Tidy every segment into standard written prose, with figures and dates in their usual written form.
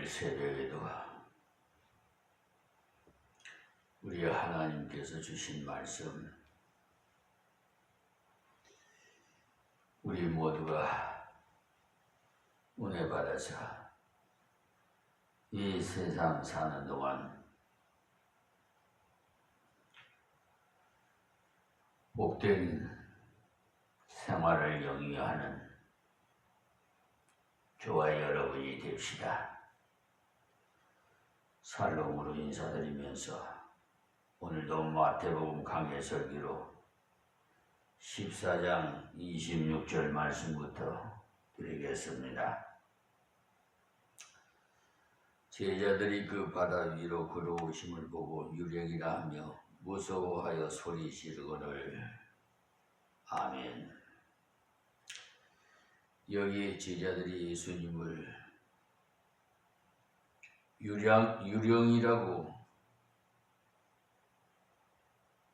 오늘 새벽에도 우리 하나님께서 주신 말씀, 우리 모두가 은혜 받아서 이 세상 사는 동안 복된 생활을 영위하는 저와 여러분이 됩시다. 살롬으로 인사드리면서 오늘도 마태복음 강해 설교로 14장 26절 말씀부터 드리겠습니다. 제자들이 그 바다 위로 걸어오심을 보고 유령이라 하며 무서워하여 소리 지르거늘. 아멘. 여기 제자들이 예수님을 유령이라고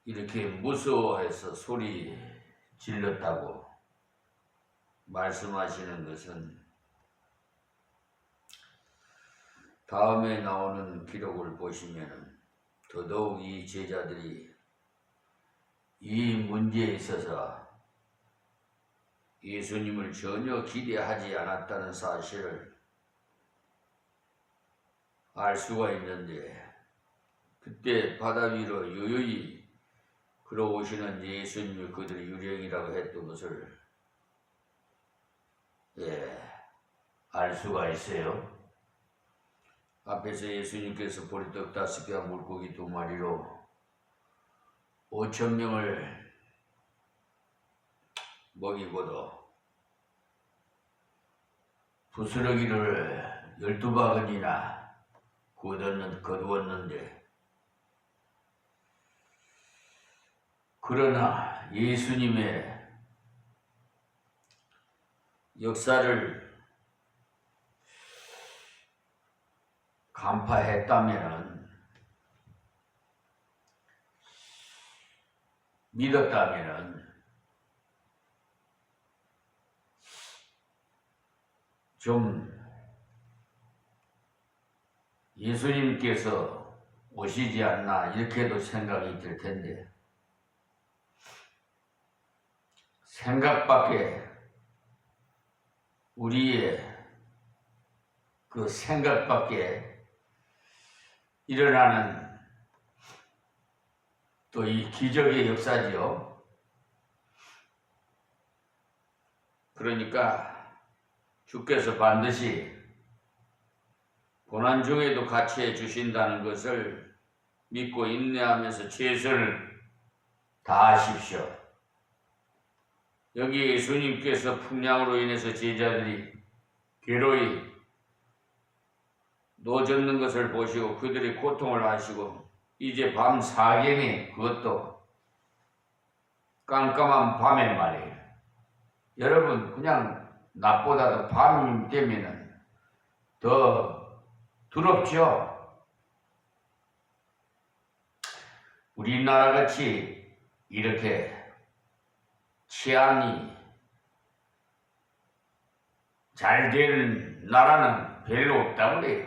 이렇게 무서워해서 소리 질렀다고 말씀하시는 것은 다음에 나오는 기록을 보시면 더더욱 이 제자들이 이 문제에 있어서 예수님을 전혀 기대하지 않았다는 사실을 알 수가 있는데, 그때 바다 위로 유유히 걸어오시는 예수님을 그들이 유령이라고 했던 것을 알 수가 있어요. 앞에서 예수님께서 보리떡 5개와 물고기 2마리로 5,000명을 먹이고도 부스러기를 12바구니나 거두었는데, 그러나 예수님의 역사를 간파했다면, 믿었다면 좀 예수님께서 오시지 않나 이렇게도 생각이 들 텐데, 생각밖에, 우리의 그 생각밖에 일어나는 또 이 기적의 역사지요. 그러니까 주께서 반드시 고난 중에도 같이 해주신다는 것을 믿고 인내하면서 최선을 다하십시오. 여기 예수님께서 풍랑으로 인해서 제자들이 괴로이 노젓는 것을 보시고 그들의 고통을 아시고, 이제 밤 4경에, 그것도 깜깜한 밤에 말이에요. 여러분, 그냥 낮보다도 밤 되면은 더 두렵죠? 우리나라 같이 이렇게 치안이 잘 되는 나라는 별로 없다고 그래요.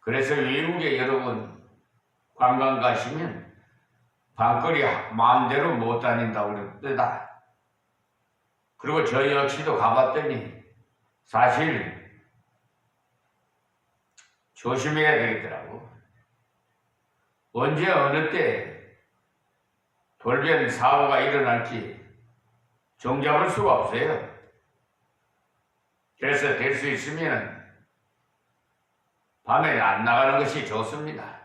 그래서 외국에 여러분 관광 가시면 밤거리 마음대로 못 다닌다고 그럽니다. 그리고 저 역시도 가봤더니 사실 조심해야 되겠더라고. 언제 어느 때 돌변 사고가 일어날지 종잡을 수가 없어요. 그래서 될 수 있으면 밤에 안 나가는 것이 좋습니다.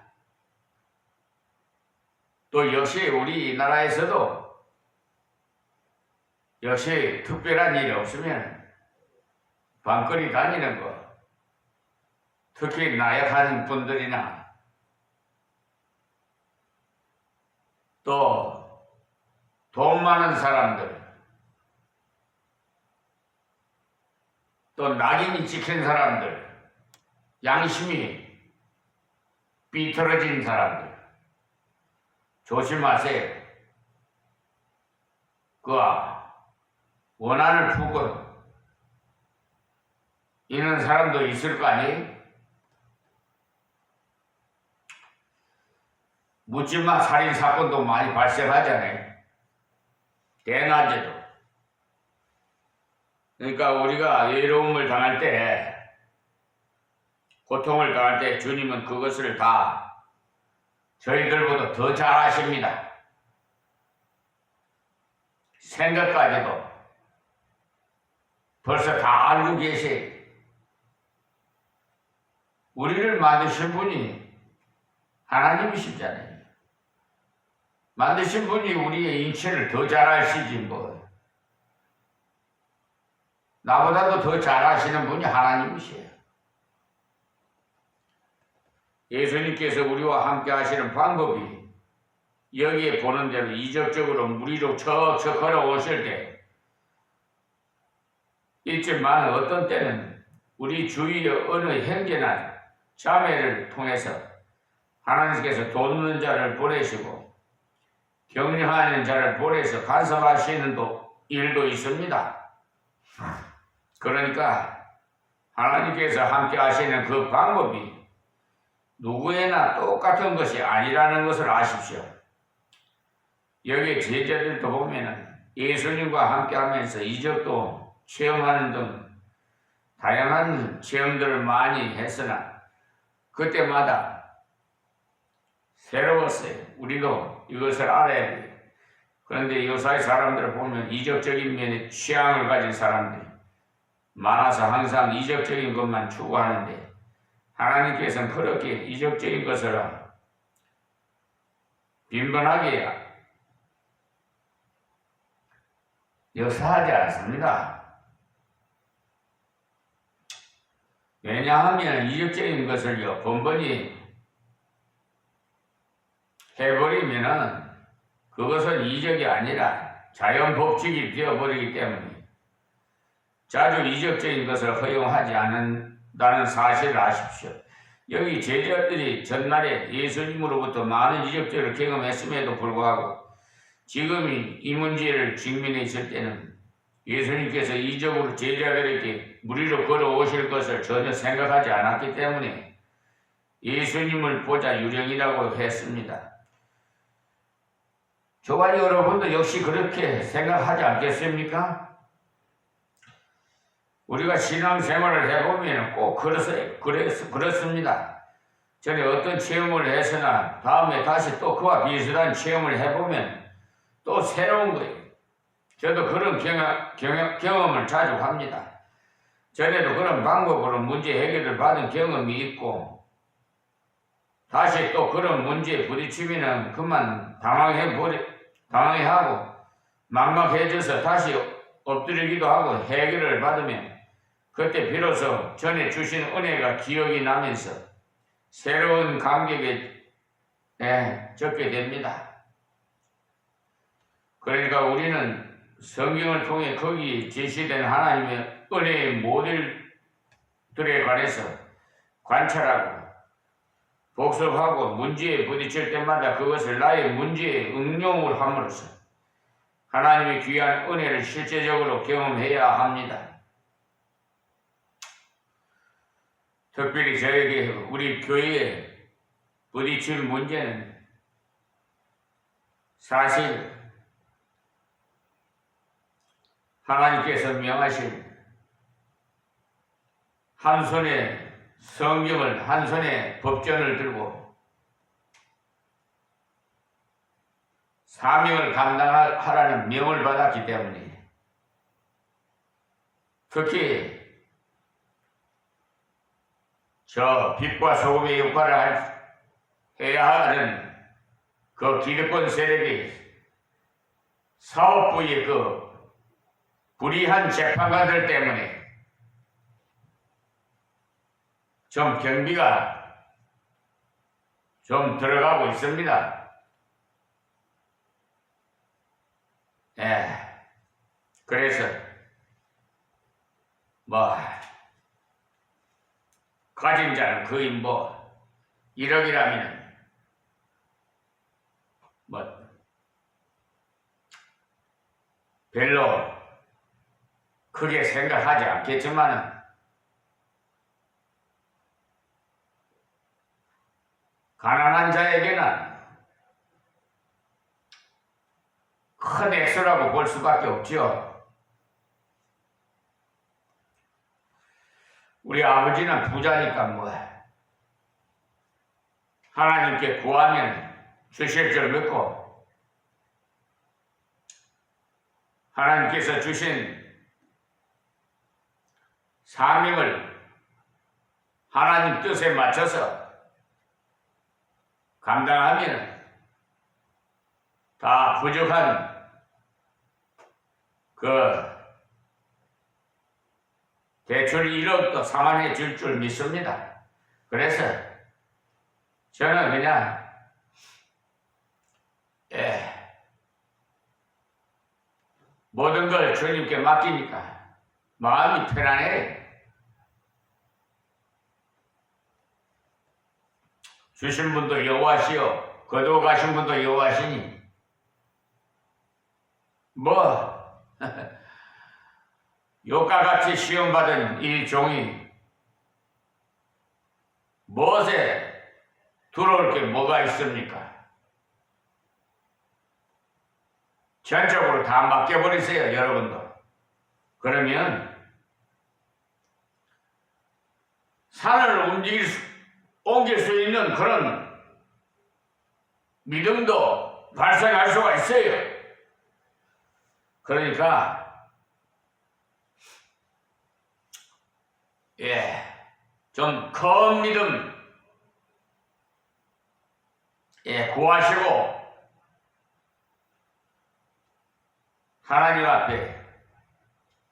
또 역시 우리나라에서도 역시 특별한 일이 없으면 밤거리 다니는 거, 특히 나약한 분들이나 또 돈 많은 사람들, 또 낙인이 찍힌 사람들, 양심이 삐뚤어진 사람들 조심하세요. 그 원한을 품고 이런 사람도 있을 거 아니에요? 묻지마 살인사건도 많이 발생하잖아요. 대낮에도. 그러니까 우리가 외로움을 당할 때, 고통을 당할 때 주님은 그것을 다 저희들보다 더 잘 아십니다. 생각까지도 벌써 다 알고 계세요. 우리를 만드신 분이 하나님이시잖아요. 만드신 분이 우리의 인체를 더 잘 아시지 뭐. 나보다도 더 잘 아시는 분이 하나님이세요. 예수님께서 우리와 함께 하시는 방법이 여기에 보는 대로 이적적으로 무리로 척척 걸어오실 때 있지만 어떤 때는 우리 주위의 어느 형제나 자매를 통해서 하나님께서 돕는 자를 보내시고 격려하는 자를 보내서 간섭하시는 일도 있습니다. 그러니까 하나님께서 함께 하시는 그 방법이 누구에나 똑같은 것이 아니라는 것을 아십시오. 여기 제자들도 보면은 예수님과 함께 하면서 이적도 체험하는 등 다양한 체험들을 많이 했으나 그때마다 새로웠어요. 우리도 이것을 알아야 돼요. 그런데 요사이 사람들을 보면 이적적인 면에 취향을 가진 사람들이 많아서 항상 이적적인 것만 추구하는데 하나님께서는 그렇게 이적적인 것을 빈번하게 역사하지 않습니다. 왜냐하면 이적적인 것을요 번번이 해버리면은 그것은 이적이 아니라 자연 법칙이 되어버리기 때문에 자주 이적적인 것을 허용하지 않는다는 사실을 아십시오. 여기 제자들이 전날에 예수님으로부터 많은 이적들을 경험했음에도 불구하고 지금 이 문제를 직면해 있을 때는 예수님께서 이적으로 제자들에게 무리로 걸어오실 것을 전혀 생각하지 않았기 때문에 예수님을 보자 유령이라고 했습니다. 저와 여러분도 역시 그렇게 생각하지 않겠습니까? 우리가 신앙생활을 해보면 꼭 그렇습니다. 전에 어떤 체험을 했으나 다음에 다시 또 그와 비슷한 체험을 해보면 또 새로운 거예요. 저도 그런 경험을 자주 합니다. 전에도 그런 방법으로 문제 해결을 받은 경험이 있고 다시 또 그런 문제에 부딪히면 그만 당황해하고 막막해져서 다시 엎드리기도 하고 해결을 받으면 그때 비로소 전에 주신 은혜가 기억이 나면서 새로운 감격에 젖게 됩니다. 그러니까 우리는 성경을 통해 거기 제시된 하나님의 은혜의 모델들에 관해서 관찰하고 복습하고 문제에 부딪힐 때마다 그것을 나의 문제에 응용을 함으로써 하나님의 귀한 은혜를 실제적으로 경험해야 합니다. 특별히 저에게 우리 교회에 부딪힐 문제는 사실 하나님께서 명하신 한 손에 성경을 한 손에 법전을 들고 사명을 감당하라는 명을 받았기 때문에 특히 저 빛과 소금의 역할을 해야 하는 그 기득권 세력이 사업부의 그 불의한 재판관들 때문에 좀 경비가 좀 들어가고 있습니다. 그래서 가진 자는 거의 1억이라면 별로 크게 생각하지 않겠지만 가난한 자에게는 큰 액수라고 볼 수밖에 없죠. 우리 아버지는 부자니까 뭐 하나님께 구하면 주실 줄 믿고 하나님께서 주신 사명을 하나님 뜻에 맞춰서 감당하면 다 부족한 대출 1억도 상환해 줄 줄 믿습니다. 그래서 저는 그냥 모든 걸 주님께 맡기니까 마음이 편안해. 주신 분도 여호와시요 거두어가신 분도 여호와시니 욕과같이 시험받은 이 종이 무엇에 두려울 게 뭐가 있습니까? 전적으로 다 맡겨버리세요, 여러분도. 그러면 산을 옮길 수 있는 그런 믿음도 발생할 수가 있어요. 그러니까 좀 큰 믿음 구하시고 하나님 앞에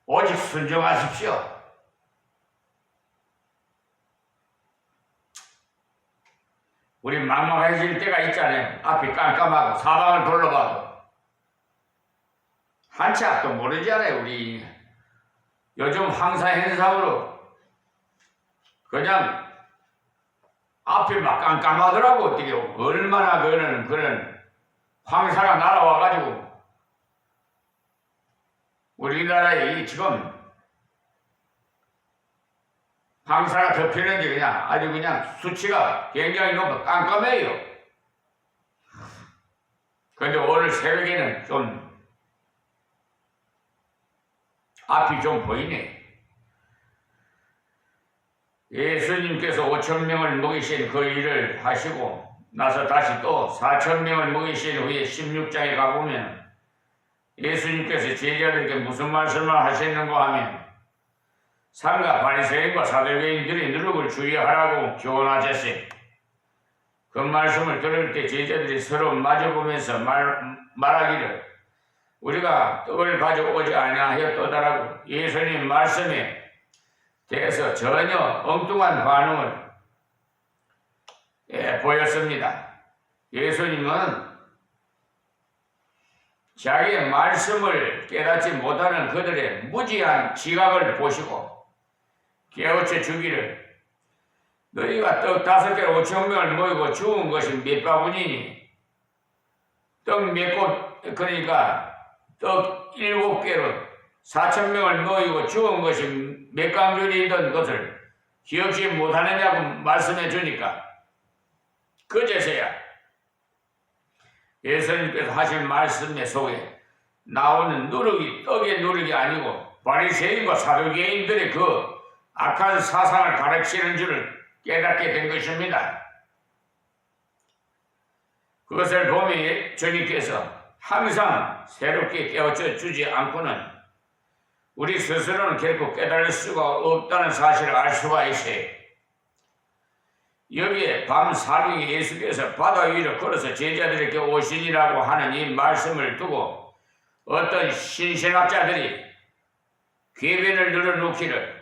오직 순종하십시오. 우리 막막해질 때가 있잖아요. 앞이 깜깜하고 사방을 둘러봐도 한치 앞도 모르잖아요. 우리 요즘 황사현상으로 그냥 앞이 막 깜깜하더라고. 어떻게 얼마나 그런 황사가 날아와가지고 우리나라에 지금 황사가 덮이는지 그냥 아주 그냥 수치가 굉장히 높아 깜깜해요. 그런데 오늘 새벽에는 좀 앞이 좀 보이네. 예수님께서 5,000명을 먹이신 그 일을 하시고 나서 다시 또 4,000명을 먹이신 후에 16장에 가보면 예수님께서 제자들에게 무슨 말씀을 하셨는가 하면 상가 바리새인과 사두개인들이 누룩을 주의하라고 교훈하셨어요. 그 말씀을 들을 때 제자들이 서로 마주보면서 말하기를 우리가 떡을 가져오지 아니하였도다라고 예수님 말씀에 대해서 전혀 엉뚱한 반응을 보였습니다. 예수님은 자기의 말씀을 깨닫지 못하는 그들의 무지한 지각을 보시고 깨우쳐 주기를 너희가 떡 5개로 5,000명을 모이고 주운 것이 몇 바구니니 떡 몇 곳 그러니까 떡 7개로 4,000명을 모이고 주운 것이 몇 강줄이던 것을 기억지 못하느냐고 말씀해 주니까 그제서야 예수님께서 하신 말씀 속에 나오는 누룩이 떡의 누룩이 아니고 바리새인과 사두개인들의 그 악한 사상을 가르치는 줄을 깨닫게 된 것입니다. 그것을 보면 주님께서 항상 새롭게 깨우쳐 주지 않고는 우리 스스로는 결코 깨달을 수가 없다는 사실을 알 수가 있어요. 여기에 밤사경에 예수께서 바다 위로 걸어서 제자들에게 오시니라고 하는 이 말씀을 두고 어떤 신신학자들이 궤변을 늘어놓기를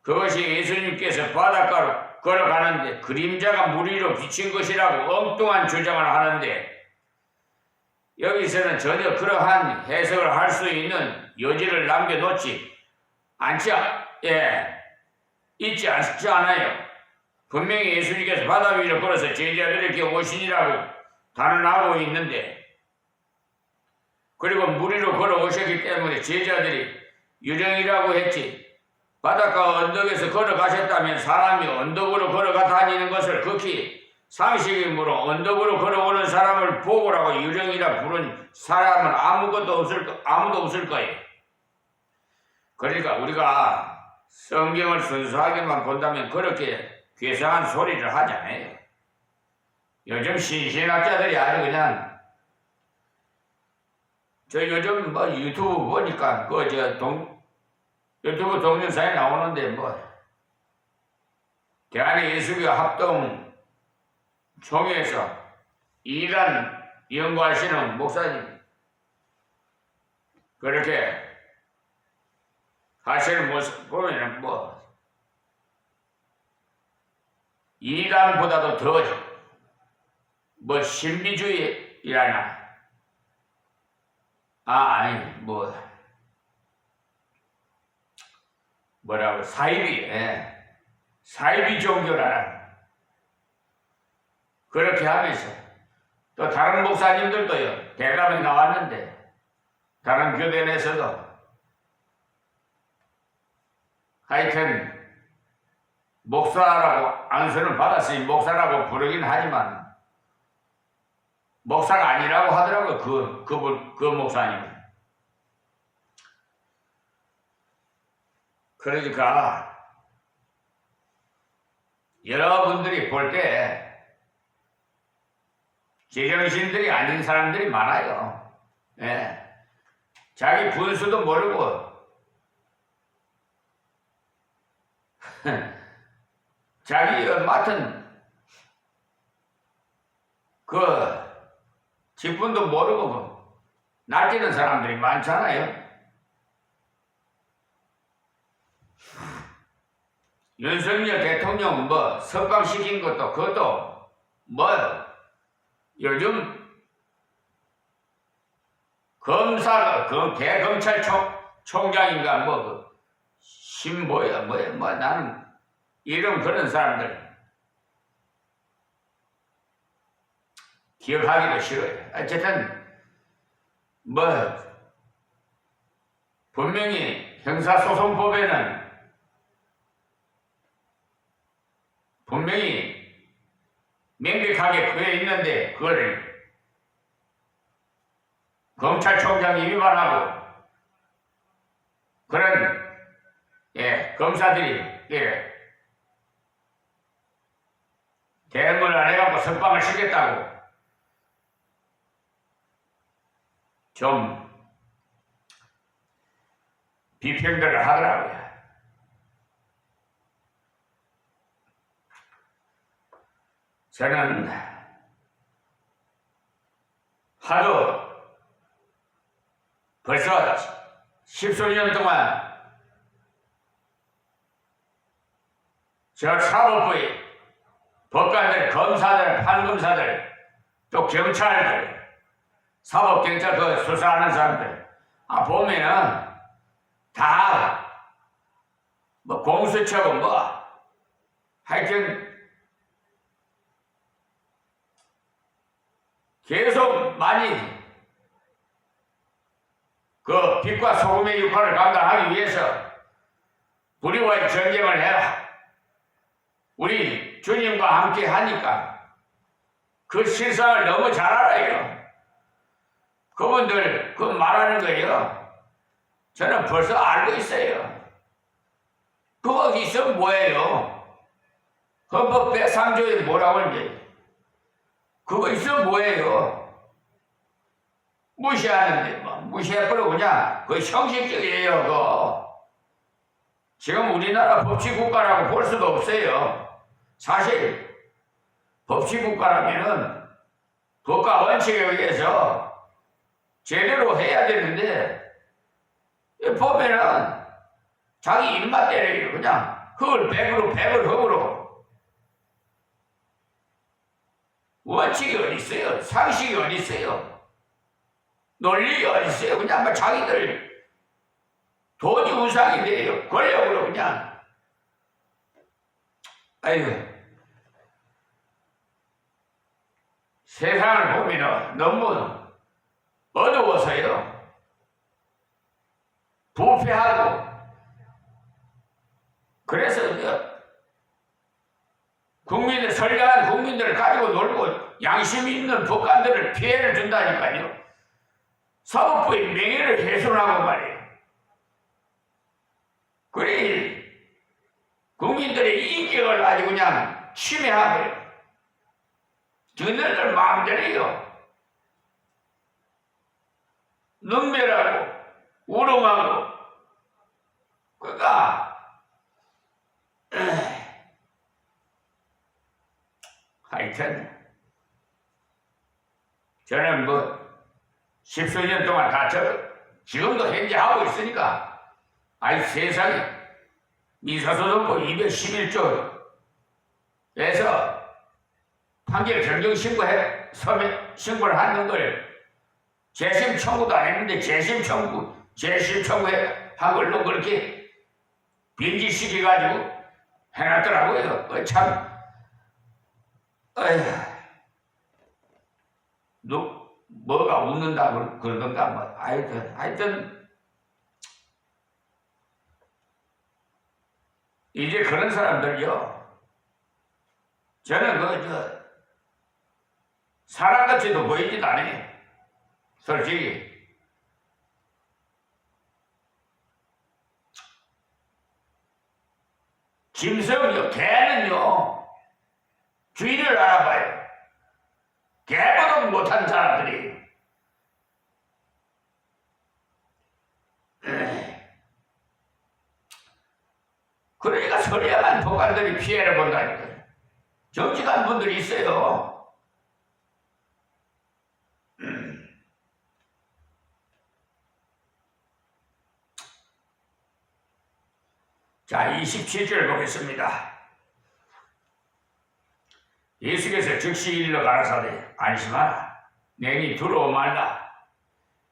그것이 예수님께서 바닷가로 걸어가는데 그림자가 물 위로 비친 것이라고 엉뚱한 주장을 하는데 여기서는 전혀 그러한 해석을 할 수 있는 여지를 남겨놓지 있지 않아요. 분명히 예수님께서 바다 위로 걸어서 제자들에게 오시니라고 단언하고 있는데 그리고 물 위로 걸어오셨기 때문에 제자들이 유령이라고 했지 바닷가 언덕에서 걸어가셨다면 사람이 언덕으로 걸어가 다니는 것을 극히 상식이므로 언덕으로 걸어오는 사람을 보고라고 유령이라 부른 사람은 아무도 없을 거예요. 그러니까 우리가 성경을 순수하게만 본다면 그렇게 괴상한 소리를 하잖아요. 요즘 신신학자들이 아주 그냥 저 요즘 뭐 유튜브 보니까 유튜브 동영상에 나오는데 뭐 대한예수교 합동 총회에서 이란 연구하시는 목사님 그렇게 하시는 모습 보면은 뭐 이란보다도 더 뭐 신비주의라나 아니 뭐라고 사이비 종교라나 그렇게 하면서 또 다른 목사님들도요 대감에 나왔는데 다른 교대 내에서도 하여튼 목사라고 안수는 받았으니 목사라고 부르긴 하지만 목사가 아니라고 하더라고요. 그 목사님은. 그러니까 여러분들이 볼 때 제정신들이 아닌 사람들이 많아요. 예. 자기 분수도 모르고 자기 맡은 그 직분도 모르고 날뛰는 사람들이 많잖아요. 윤석열 대통령 뭐 석방시킨 것도 그것도 뭐 요즘 대검찰총장인가 뭐야 나는 이름 그런 사람들 기억하기도 싫어요. 어쨌든 분명히 형사소송법에는 분명히 명백하게 그에 있는데 그걸 검찰총장이 위반하고 그런 검사들이 대응을 안 해갖고 석방을 시켰다고 좀 비평들을 하더라고요. 저는 하도 벌써 10수년 동안 저 사법부의 법관들, 검사들, 판검사들, 또 경찰들, 사법경찰 그 수사하는 사람들 보면은 다 공수처고 하여튼 계속 많이 그 빛과 소금의 역할을 감당하기 위해서 우리와의 전쟁을 해라. 우리 주님과 함께 하니까 그 실상을 너무 잘 알아요. 그분들 그 말하는 거예요. 저는 벌써 알고 있어요. 그거 있으면 뭐예요? 헌법 제3조에 뭐라고 하는지 그거 있으면 뭐예요? 무시하는데 무시해버리고 그냥 그 형식적이에요. 그거 지금 우리나라 법치국가라고 볼 수도 없어요. 사실 법치국가라면은 법과 원칙에 의해서 제대로 해야 되는데 보면은 자기 입맛대로 그냥 흙을 흙으로 원칙이 어디 있어요? 상식이 어디 있어요? 논리가 어디 있어요? 그냥 자기들 돈이 우상이 돼요. 권력으로 그냥 아이고 세상을 보면 너무 어두워서요. 부패하고 선량한 국민들 국민들을 가지고 놀고 양심이 있는 법관들을 피해를 준다니까요. 사법부의 명예를 훼손하고 말이에요. 그래 국민들의 인격을 가지고 그냥 침해하고요. 저들들 마음대로요. 능멸하고 우롱하고 그러니까 하여튼 저는 뭐 십수년 동안 다 지금도 현재 하고 있으니까 아이 세상에 민사소송법 211조에서 판결 변경 신고를 하는 걸 재심 청구도 안 했는데 재심 청구해 한 걸로 그렇게 변질시켜가지고 해놨더라고요. 참 뭐가 웃는다 그러던가 뭐 하여튼 이제 그런 사람들요 저는 사람같이도 보이지도 않아요. 솔직히 김성요 걔는요 주인을 알아봐요. 개보도 못한 사람들이 그러니까 서려만 법관들이 피해를 본다니까요. 정직한 분들이 있어요. 자 27절 보겠습니다. 예수께서 즉시 일러 가라사대 안심하라 내니 두려워 말라.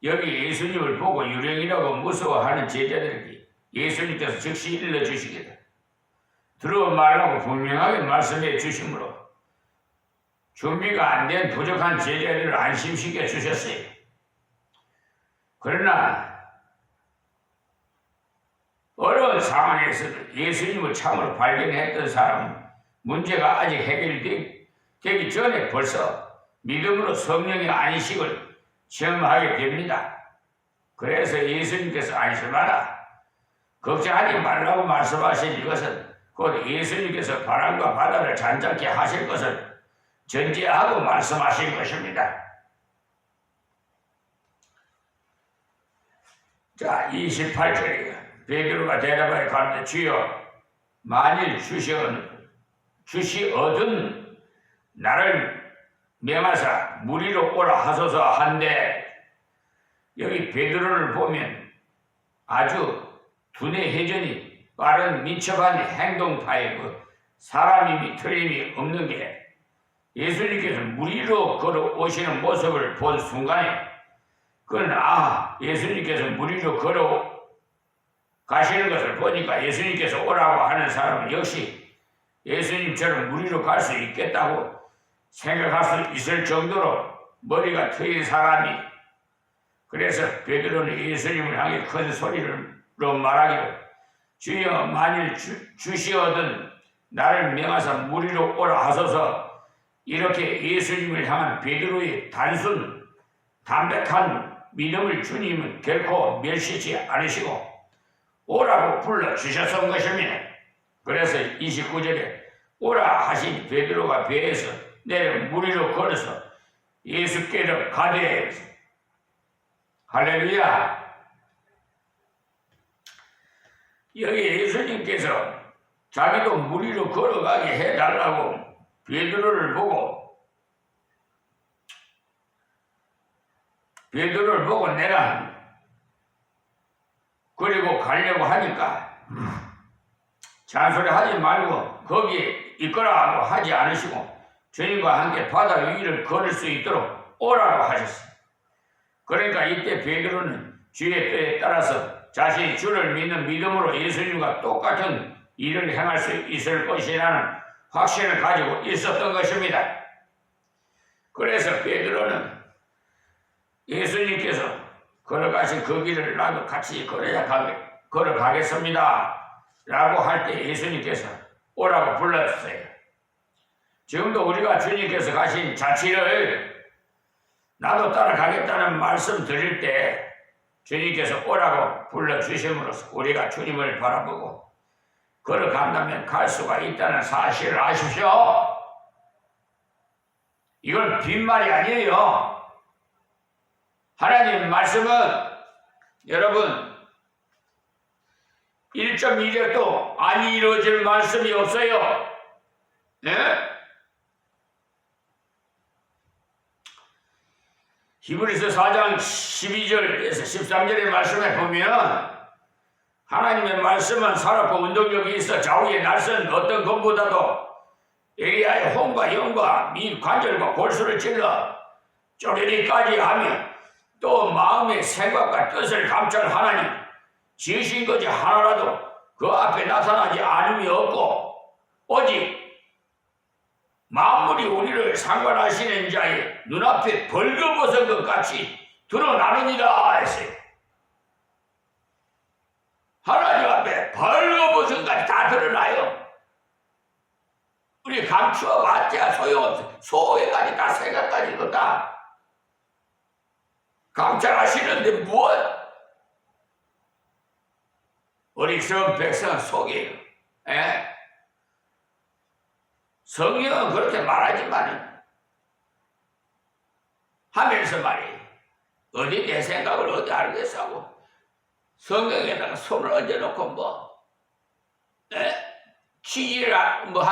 여기 예수님을 보고 유령이라고 무서워하는 제자들에게 예수님께서 즉시 일러 주시기를 두려워 말라고 분명하게 말씀해 주심으로 준비가 안 된 부족한 제자들을 안심시켜 주셨어요. 그러나 어려운 상황에서도 예수님을 참으로 발견했던 사람은 문제가 아직 해결되기 전에 벌써 믿음으로 성령의 안식을 체험하게 됩니다. 그래서 예수님께서 안심하라 걱정하지 말라고 말씀하신 이것은 곧 예수님께서 바람과 바다를 잔잔케 하실 것을 전제하고 말씀하신 것입니다. 자 28절이에요. 베드로가 대답하여 가로되 주여 만일 주시 얻은 나를 명하사 무리로 오라 하소서 한데 여기 베드로를 보면 아주 두뇌 회전이 빠른 민첩한 행동파의 사람이 틀림이 없는 게 예수님께서 무리로 걸어오시는 모습을 본 순간에 그는 예수님께서 무리로 걸어가시는 것을 보니까 예수님께서 오라고 하는 사람은 역시 예수님처럼 무리로 갈 수 있겠다고 생각할 수 있을 정도로 머리가 트인 사람이 그래서 베드로는 예수님을 향해 큰 소리로 말하기를 주여 만일 주시거든 나를 명하사 무리로 오라 하소서. 이렇게 예수님을 향한 베드로의 단순 담백한 믿음을 주님은 결코 멸시치 않으시고 오라고 불러주셨던 것입니다. 그래서 29절에 오라 하신 베드로가 배에서 내려 무리로 걸어서 예수께로 가되 할렐루야. 여기 예수님께서 자기도 무리로 걸어가게 해달라고 베드로를 보고 내가 그리고 가려고 하니까 잔소리 하지 말고 거기에 있거라 하고 하지 않으시고 주님과 함께 바다 위를 걸을 수 있도록 오라고 하셨어요. 그러니까 이때 베드로는 주의 뜻에 따라서 자신이 주를 믿는 믿음으로 예수님과 똑같은 일을 행할 수 있을 것이라는 확신을 가지고 있었던 것입니다. 그래서 베드로는 예수님께서 걸어가신 그 길을 나도 같이 걸어가겠습니다 라고 할 때 예수님께서 오라고 불렀어요. 지금도 우리가 주님께서 가신 자취를 나도 따라가겠다는 말씀 드릴 때 주님께서 오라고 불러주심으로써 우리가 주님을 바라보고 걸어간다면 갈 수가 있다는 사실을 아십시오. 이건 빈말이 아니에요. 하나님 말씀은 여러분 1.1획도 안 이루어질 말씀이 없어요. 네? 히브리서 4장 12절에서 13절의 말씀에 보면 하나님의 말씀은 살았고 운동력이 있어 좌우에 날선 어떤 것보다도 에리야의 혼과 영과 미 관절과 골수를 찔러 쪼개기까지 하며 또 마음의 생각과 뜻을 감찰 하나님 지으신 것이 하나라도 그 앞에 나타나지 않음이 없고 오직 만물이 우리를 상관하시는 자의 눈앞에 벌거벗은 것 같이 드러나느니라 했어요. 하나님 앞에 벌거벗은 것이 다 드러나요. 우리 감추어 봤자 소용없어. 소외까지 다 생각까지도 다 감찰하시는데 무엇? 어리석은 백성 속이에요. 성경은 그렇게 말하지만 하면서 말이에요. 어디 내 생각을 어디 알겠어 하고 성경에다가 손을 얹어놓고 취지를 뭐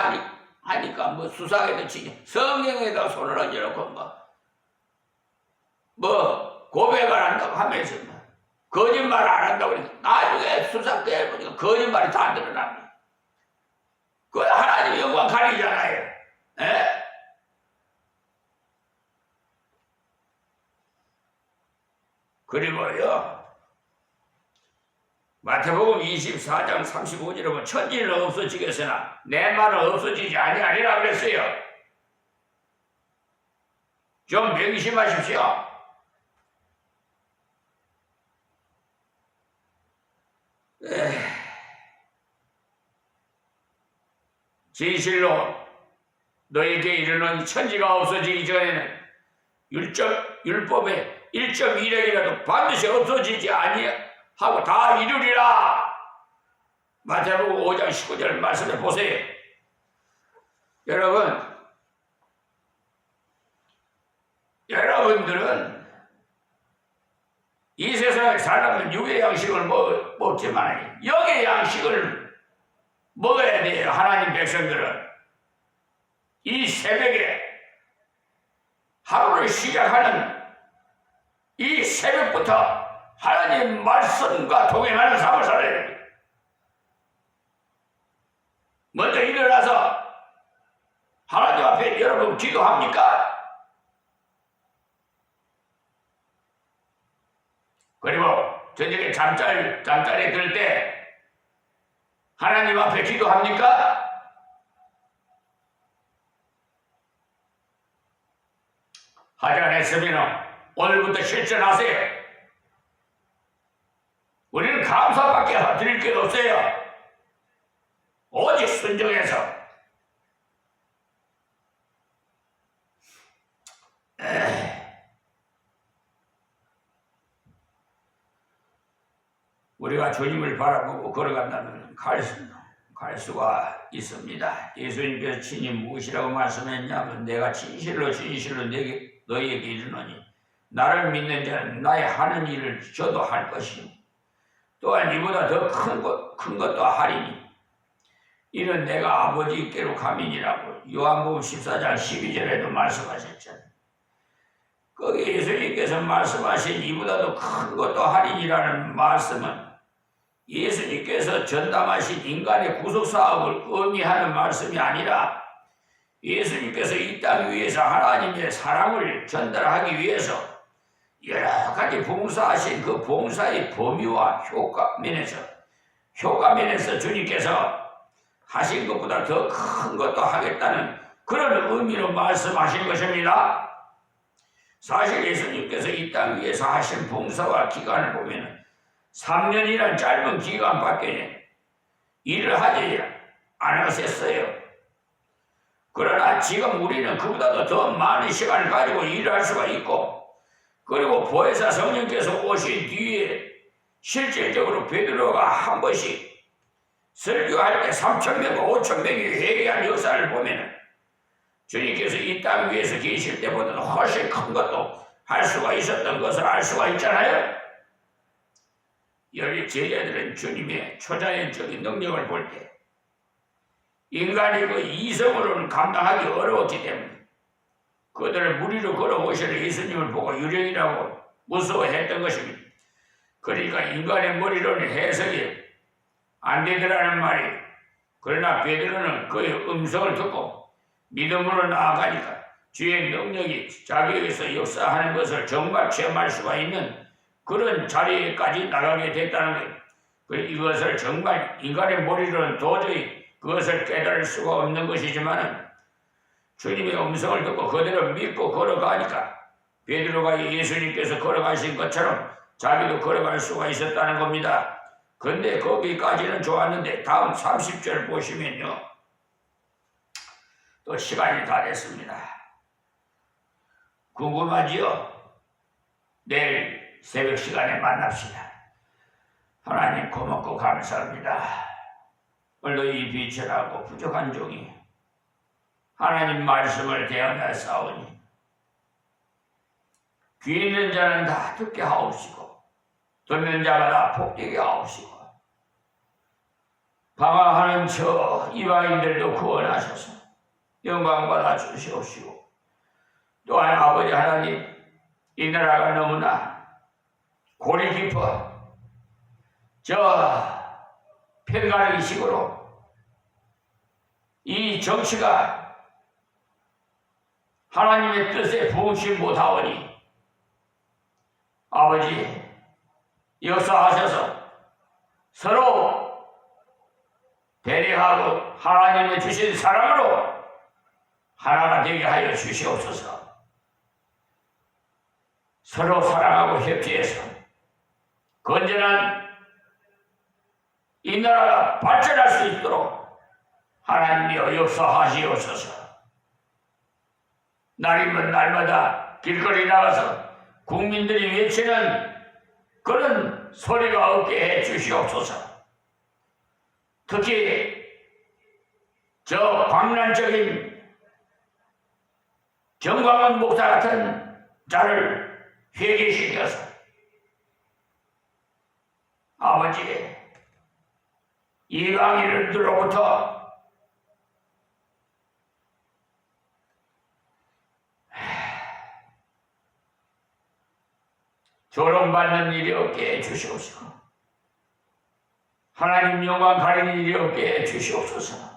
하니까 뭐 수사에도 취지 성경에다가 손을 얹어놓고 뭐 고백을 한다고 하면서 거짓말을 안 한다고 그러니까 나중에 수사 때 보니까 거짓말이 다 드러납니다. 그 하나님의 영광 가리잖아요. 그리고요 마태복음 24장 35절에 보면 천지는 없어지겠으나 내 말은 없어지지 아니하리라 그랬어요. 좀 명심하십시오. 진실로 너에게 이르노니 천지가 없어지기 전에는 율법의 1.1획이라도 반드시 없어지지 아니하고 다 이루리라. 마태복음 5장 19절 말씀해 보세요. 여러분들은 이 세상에 살려면 육의 양식을 먹지만 영의 양식을 먹어야 돼요. 하나님 백성들은 이 새벽에 하루를 시작하는 이 새벽부터 하나님 말씀과 동행하는 삶을 살아야 돼요. 먼저 일어나서 하나님 앞에 여러분 기도합니까? 그리고 저녁에 잠자리에 들 때 하나님 앞에 기도합니까? 하지 않았으면 오늘부터 실천하세요. 우리는 감사밖에 드릴 게 없어요. 오직 순종해서 우리가 주님을 바라보고 걸어간다면 갈 수가 있습니다. 예수님께서 친히 무엇이라고 말씀했냐면 내가 진실로 너희에게 이르노니 나를 믿는 자는 나의 하는 일을 저도 할 것이요 또한 이보다 더 큰 것도 하리니 이는 내가 아버지께로 감이니라고 요한복음 14장 12절에도 말씀하셨잖아요. 거기 예수님께서 말씀하신 이보다 더 큰 것도 하리니라는 말씀은 예수님께서 전담하신 인간의 구속사업을 의미하는 말씀이 아니라 예수님께서 이 땅 위에서 하나님의 사랑을 전달하기 위해서 여러 가지 봉사하신 그 봉사의 범위와 효과 면에서 주님께서 하신 것보다 더 큰 것도 하겠다는 그런 의미로 말씀하신 것입니다. 사실 예수님께서 이 땅 위에서 하신 봉사와 기간을 보면 3년이란 짧은 기간밖에 일을 하지 않으셨어요. 그러나 지금 우리는 그보다도 더 많은 시간을 가지고 일할 수가 있고, 그리고 보혜사 성령께서 오신 뒤에 실질적으로 베드로가 한 번씩 설교할 때 3,000명과 5,000명이 회개한 역사를 보면 주님께서 이 땅 위에서 계실 때보다도 훨씬 큰 것도 할 수가 있었던 것을 알 수가 있잖아요. 여기 제자들은 주님의 초자연적인 능력을 볼 때 인간이 그 이성으로는 감당하기 어려웠기 때문에 그들을 무리로 걸어오시는 예수님을 보고 유령이라고 무서워했던 것입니다. 그러니까 인간의 머리로는 해석이 안 되더라는 말이, 그러나 베드로는 그의 음성을 듣고 믿음으로 나아가니까 주의 능력이 자기에게서 역사하는 것을 정말 체험할 수가 있는 그런 자리에까지 나가게 됐다는 거예요. 이것을 정말 인간의 머리로는 도저히 그것을 깨달을 수가 없는 것이지만 주님의 음성을 듣고 그대로 믿고 걸어가니까 베드로가 예수님께서 걸어가신 것처럼 자기도 걸어갈 수가 있었다는 겁니다. 근데 거기까지는 좋았는데 다음 30절 보시면요, 또 시간이 다 됐습니다. 궁금하지요? 내일 새벽 시간에 만납시다. 하나님 고맙고 감사합니다. 오늘도 이 비천하고 부족한 종이 하나님 말씀을 대하며 싸우니 귀 있는 자는 다 듣게 하옵시고 듣는 자가 다 복되게 하옵시고 방황하는 저 이방인들도 구원하셔서 영광받아 주시옵시고, 또한 아버지 하나님, 이 나라가 너무나 골이 깊어 저 편가르기 식으로 이 정치가 하나님의 뜻에 부응치 못하오니 아버지 역사하셔서 서로 배려하고 하나님의 주신 사랑으로 하나가 되게 하여 주시옵소서. 서로 사랑하고 협조해서 건전한 이 나라가 발전할 수 있도록 하나님이여 역사하시옵소서. 날이면 날마다 길거리 나가서 국민들이 외치는 그런 소리가 없게 해 주시옵소서. 특히 저 광란적인 정광훈 목사 같은 자를 회개시켜서 아버지 이방인들로부터 조롱받는 일이 없게 해주시옵시고 하나님 영광 가리는 일이 없게 해주시옵소서.